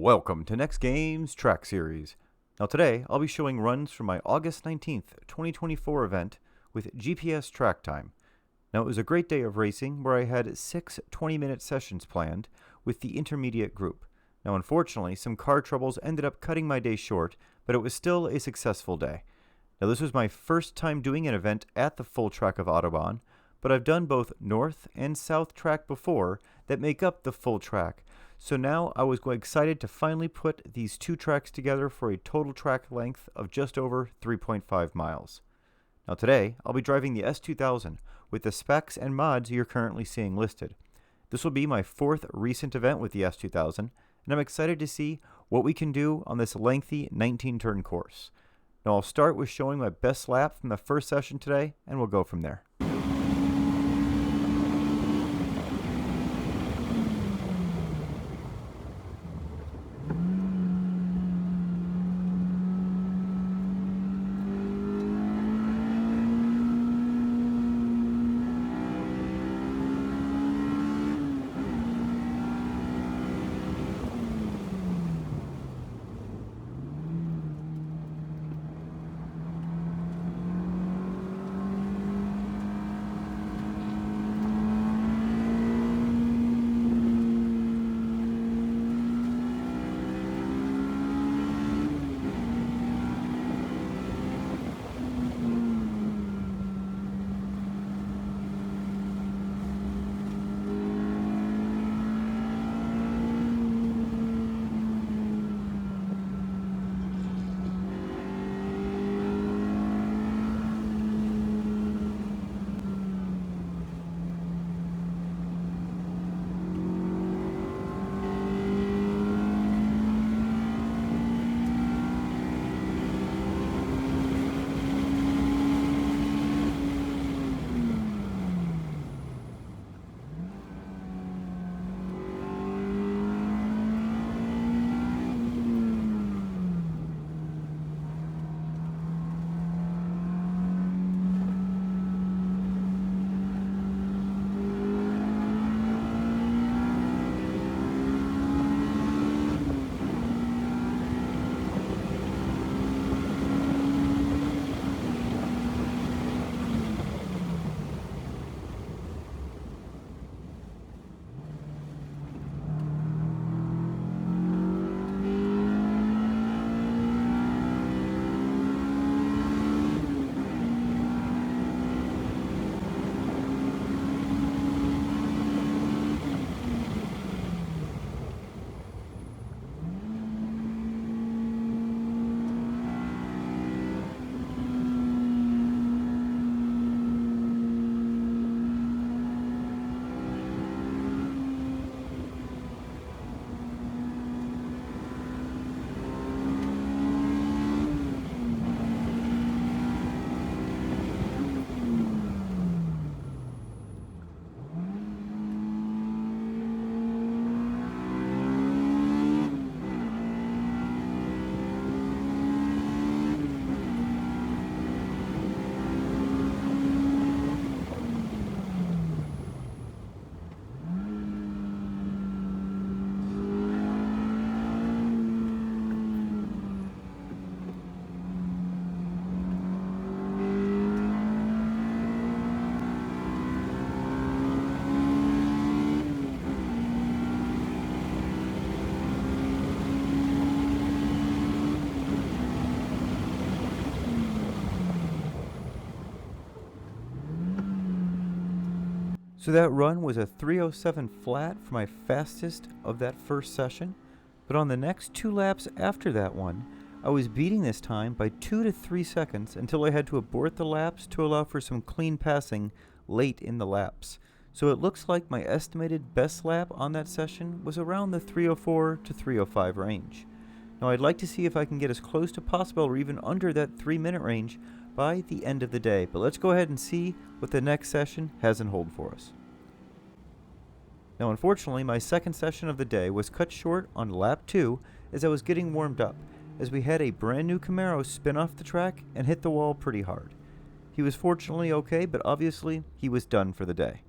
Welcome to Next Game's Track Series. Now today, I'll be showing runs from my August 19th, 2024 event with GPS track time. Now it was a great day of racing where I had 6 20-minute sessions planned with the intermediate group. Now unfortunately, some car troubles ended up cutting my day short, but it was still a successful day. Now this was my first time doing an event at the full track of Autobahn, but I've done both north and south track before that make up the full track. So now I was excited to finally put these two tracks together for a total track length of just over 3.5 miles. Now today, I'll be driving the S2000 with the specs and mods you're currently seeing listed. This will be my 4th recent event with the S2000, and I'm excited to see what we can do on this lengthy 19-turn course. Now I'll start with showing my best lap from the first session today, and we'll go from there. So that run was a 3:07 flat for my fastest of that first session, but on the next 2 laps after that one, I was beating this time by 2 to 3 seconds until I had to abort the laps to allow for some clean passing late in the laps. So it looks like my estimated best lap on that session was around the 3:04 to 3:05 range. Now I'd like to see if I can get as close to possible or even under that 3-minute range by the end of the day, but let's go ahead and see what the next session has in hold for us. Now unfortunately, my second session of the day was cut short on lap 2 as I was getting warmed up, as we had a brand new Camaro spin off the track and hit the wall pretty hard. He was fortunately okay, but obviously he was done for the day.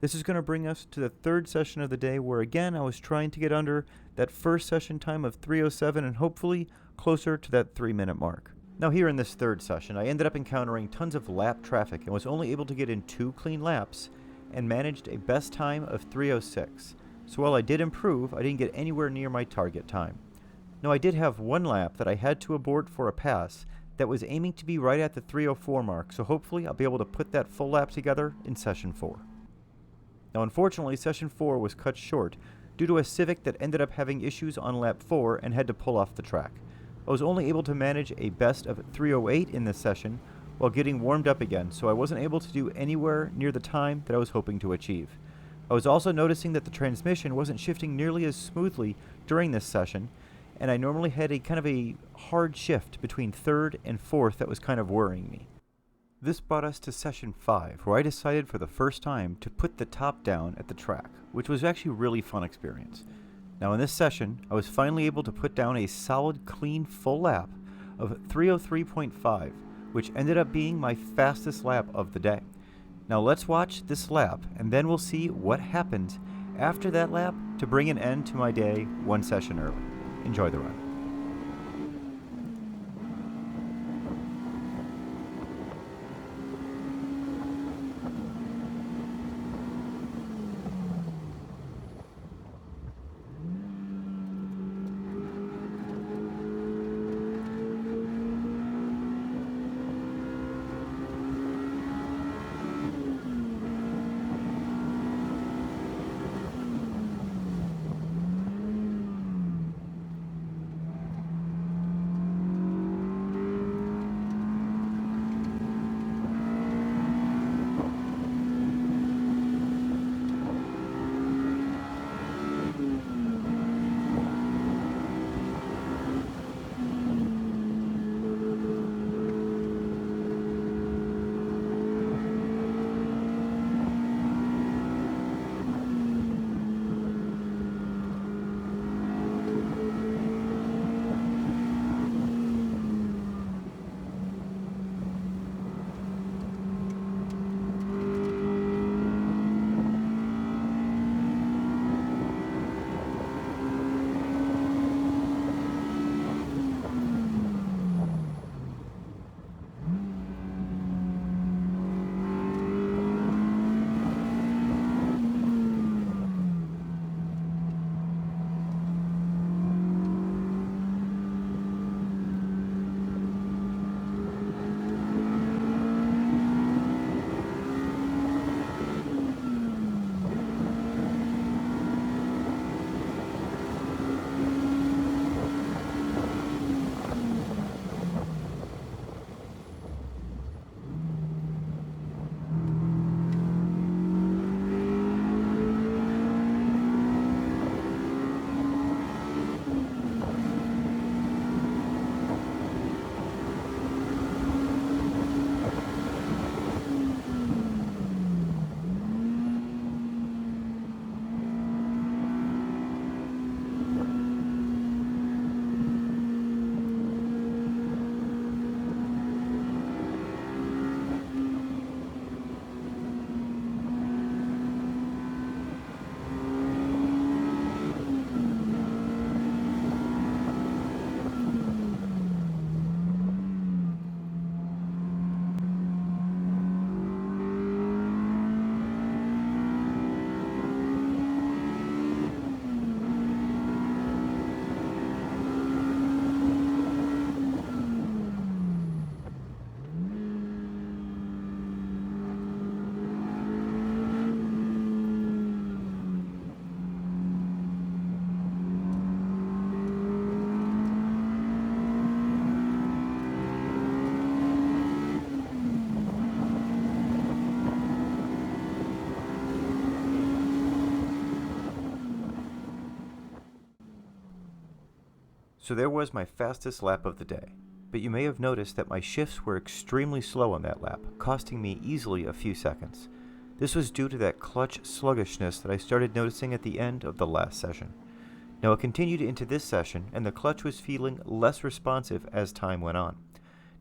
This is going to bring us to the third session of the day where again I was trying to get under that first session time of 3:07 and hopefully closer to that 3-minute mark. Now here in this third session I ended up encountering tons of lap traffic and was only able to get in 2 clean laps and managed a best time of 3:06. So while I did improve, I didn't get anywhere near my target time. Now I did have 1 lap that I had to abort for a pass that was aiming to be right at the 3:04 mark, so hopefully I'll be able to put that full lap together in session 4. Now unfortunately session 4 was cut short due to a Civic that ended up having issues on lap 4 and had to pull off the track. I was only able to manage a best of 3:08 in this session while getting warmed up again, so I wasn't able to do anywhere near the time that I was hoping to achieve. I was also noticing that the transmission wasn't shifting nearly as smoothly during this session, and I normally had a kind of a hard shift between 3rd and 4th that was kind of worrying me. This brought us to session 5, where I decided for the first time to put the top down at the track, which was actually a really fun experience. Now in this session, I was finally able to put down a solid, clean, full lap of 3:03.5, which ended up being my fastest lap of the day. Now let's watch this lap, and then we'll see what happens after that lap to bring an end to my day 1 session early. Enjoy the run. So there was my fastest lap of the day, but you may have noticed that my shifts were extremely slow on that lap, costing me easily a few seconds. This was due to that clutch sluggishness that I started noticing at the end of the last session. Now it continued into this session, and the clutch was feeling less responsive as time went on.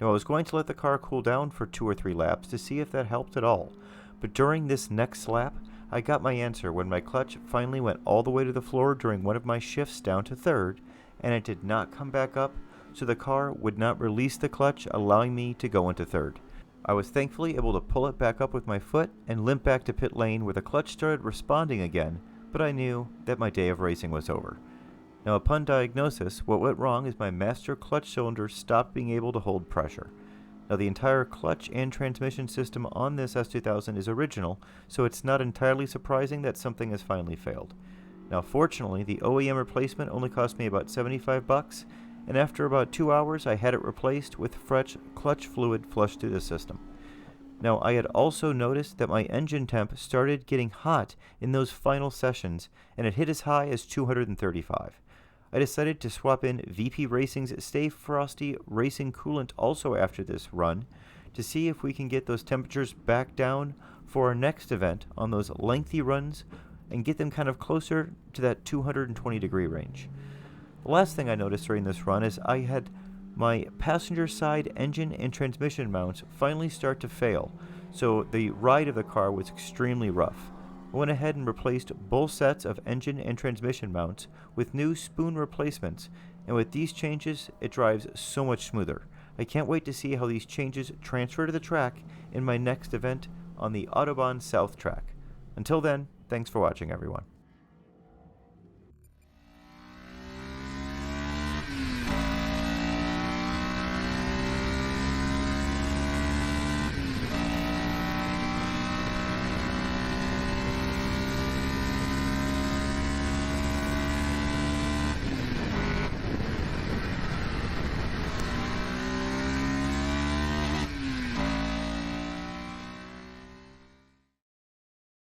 Now I was going to let the car cool down for 2 or 3 laps to see if that helped at all, but during this next lap, I got my answer when my clutch finally went all the way to the floor during one of my shifts down to third, and it did not come back up, so the car would not release the clutch, allowing me to go into third. I was thankfully able to pull it back up with my foot and limp back to pit lane where the clutch started responding again, but I knew that my day of racing was over. Now, upon diagnosis, what went wrong is my master clutch cylinder stopped being able to hold pressure. Now, the entire clutch and transmission system on this S2000 is original, so it's not entirely surprising that something has finally failed. Now, fortunately, the OEM replacement only cost me about $75, and after about 2 hours, I had it replaced with fresh clutch fluid flushed through the system. Now, I had also noticed that my engine temp started getting hot in those final sessions, and it hit as high as 235. I decided to swap in VP Racing's Stay Frosty Racing Coolant also after this run to see if we can get those temperatures back down for our next event on those lengthy runs and get them kind of closer to that 220 degree range. The last thing I noticed during this run is I had my passenger side engine and transmission mounts finally start to fail, so the ride of the car was extremely rough. I went ahead and replaced both sets of engine and transmission mounts with new spoon replacements, and with these changes, it drives so much smoother. I can't wait to see how these changes transfer to the track in my next event on the Autobahn South track. Until then, thanks for watching, everyone.